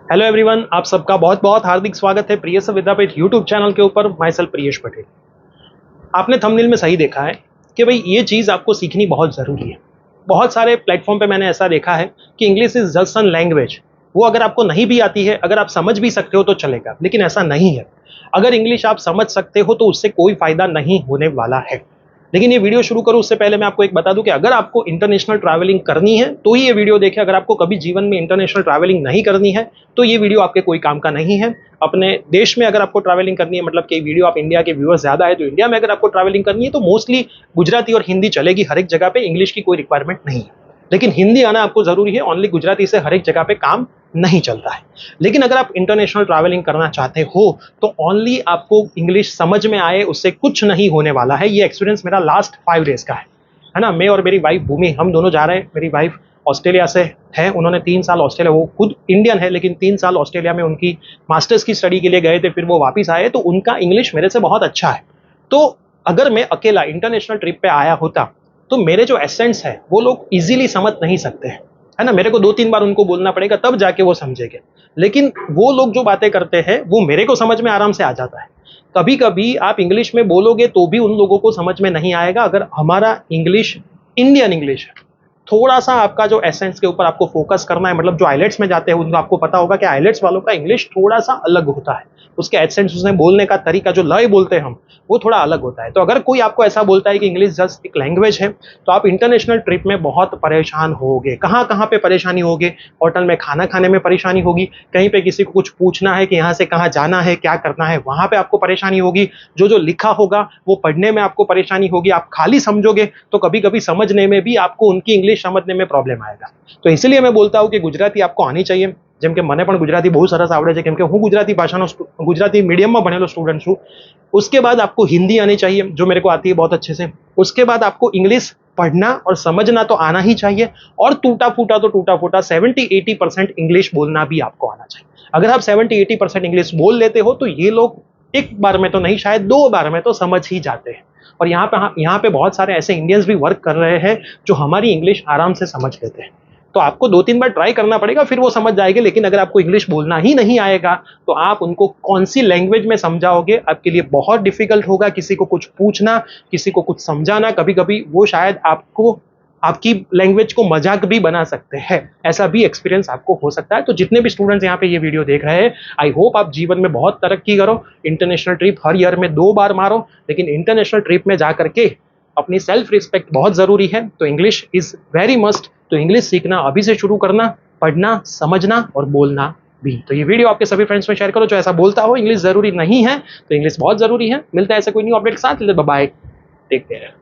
Hello everyone, आप सबका बहुत बहुत हार्दिक स्वागत है प्रियस विद्यापीठ यूट्यूब चैनल के ऊपर। My self Priyesh Patel. आपने थंबनेल में सही देखा है कि भाई ये चीज़ आपको सीखनी बहुत ज़रूरी है। बहुत सारे प्लेटफॉर्म पे मैंने ऐसा देखा है कि English is just an language. वो अगर आपको नहीं भी आती है, अगर आप समझ भी सकते हो तो चलेगा, लेकिन ऐसा नहीं है। अगर इंग्लिश आप समझ सकते हो तो उससे कोई फायदा नहीं होने वाला है। लेकिन ये वीडियो शुरू करूं उससे पहले मैं आपको एक बता दूं कि अगर आपको इंटरनेशनल ट्रैवलिंग करनी है तो ही ये वीडियो देखें। अगर आपको कभी जीवन में इंटरनेशनल ट्रैवलिंग नहीं करनी है तो ये वीडियो आपके कोई काम का नहीं है। अपने देश में अगर आपको ट्रैवलिंग करनी है, मतलब कि वीडियो आप इंडिया के व्यूअर्स ज़्यादा है, तो इंडिया में अगर आपको ट्रैवलिंग करनी है तो मोस्टली गुजराती और हिंदी चलेगी हर एक जगह पे। इंग्लिश की कोई रिक्वायरमेंट नहीं है, लेकिन हिंदी आना आपको ज़रूरी है। ओनली गुजराती से हर एक जगह पे काम नहीं चलता है। लेकिन अगर आप इंटरनेशनल ट्रैवलिंग करना चाहते हो तो ओनली आपको इंग्लिश समझ में आए, उससे कुछ नहीं होने वाला है। ये एक्सपीरियंस मेरा लास्ट 5 डेज का है ना। मैं और मेरी वाइफ भूमि, हम दोनों जा रहे हैं। मेरी वाइफ ऑस्ट्रेलिया से है, उन्होंने 3 साल ऑस्ट्रेलिया, वो खुद इंडियन है लेकिन 3 साल ऑस्ट्रेलिया में उनकी मास्टर्स की स्टडी के लिए गए थे, फिर वो वापस आए। तो उनका इंग्लिश मेरे से बहुत अच्छा है। तो अगर मैं अकेला इंटरनेशनल ट्रिप पे आया होता तो मेरे जो एसेंट्स है वो लोग इजीली समझ नहीं सकते हैं, है ना। मेरे को 2-3 बार उनको बोलना पड़ेगा तब जाके वो समझेंगे। लेकिन वो लोग जो बातें करते हैं वो मेरे को समझ में आराम से आ जाता है। कभी कभी आप इंग्लिश में बोलोगे तो भी उन लोगों को समझ में नहीं आएगा। अगर हमारा इंग्लिश इंडियन इंग्लिश है, थोड़ा सा आपका जो एसेंस के ऊपर आपको फोकस करना है, मतलब जो आइलेट्स में जाते हैं उनको आपको पता होगा कि आइलेट्स वालों का इंग्लिश थोड़ा सा अलग होता है। उसके एसेंस, उसमें बोलने का तरीका, जो लय बोलते हैं हम, वो थोड़ा अलग होता है। तो अगर कोई आपको ऐसा बोलता है कि इंग्लिश जस्ट एक लैंग्वेज है तो आप इंटरनेशनल ट्रिप में बहुत परेशान होगे। कहाँ कहाँ पे परेशानी होगी? होटल में खाना खाने में परेशानी होगी, कहीं पे किसी को कुछ पूछना है कि यहाँ से कहाँ जाना है, क्या करना है, वहाँ पे आपको परेशानी होगी। जो जो लिखा होगा वो पढ़ने में आपको परेशानी होगी। आप खाली समझोगे तो कभी कभी समझने में भी आपको उनकी इंग्लिश समझने में प्रॉब्लम आएगा। तो इसलिए मैं बोलता हूँ कि गुजराती आपको आनी चाहिए। જેમ કે મને પણ ગુજરાતી બહુ સરસ આવડે છે, કેમ કે હું ગુજરાતી ભાષાનો ગુજરાતી મીડિયમમાં ભણેલો સ્ટુડન્ટ છું। उसके बाद आपको हिंदी आनी चाहिए, जो मेरे को आती है बहुत अच्छे से। उसके बाद आपको इंग्लिश पढ़ना और समझना तो आना ही चाहिए, और टूटा फूटा तो टूटा फूटा 70-80% इंग्लिश बोलना भी आपको आना चाहिए। अगर आप 70-80% इंग्लिश बोल लेते हो तो ये लोग एक बार में तो नहीं, शायद 2 बार में तो समझ ही जाते हैं। और यहाँ पे बहुत सारे ऐसे इंडियंस भी वर्क कर रहे हैं जो हमारी इंग्लिश आराम से समझ लेते हैं। तो आपको 2-3 बार ट्राई करना पड़ेगा, फिर वो समझ जाएंगे। लेकिन अगर आपको इंग्लिश बोलना ही नहीं आएगा तो आप उनको कौन सी लैंग्वेज में समझाओगे? आपके लिए बहुत डिफिकल्ट होगा किसी को कुछ पूछना, किसी को कुछ समझाना। कभी कभी वो शायद आपको, आपकी लैंग्वेज को मजाक भी बना सकते हैं। ऐसा भी एक्सपीरियंस आपको हो सकता है। तो जितने भी स्टूडेंट्स यहाँ पे ये वीडियो देख रहे हैं, आई होप आप जीवन में बहुत तरक्की करो। इंटरनेशनल ट्रिप हर ईयर में 2 बार मारो, लेकिन इंटरनेशनल ट्रिप में जा करके अपनी सेल्फ रिस्पेक्ट बहुत ज़रूरी है। तो इंग्लिश इज़ वेरी मस्ट। तो इंग्लिश सीखना अभी से शुरू करना, पढ़ना, समझना और बोलना भी। तो ये वीडियो आपके सभी फ्रेंड्स में शेयर करो जो ऐसा बोलता हो इंग्लिश ज़रूरी नहीं है तो इंग्लिश बहुत ज़रूरी है। मिलता है ऐसे कोई न्यू अपडेट के साथ। Bye, take care.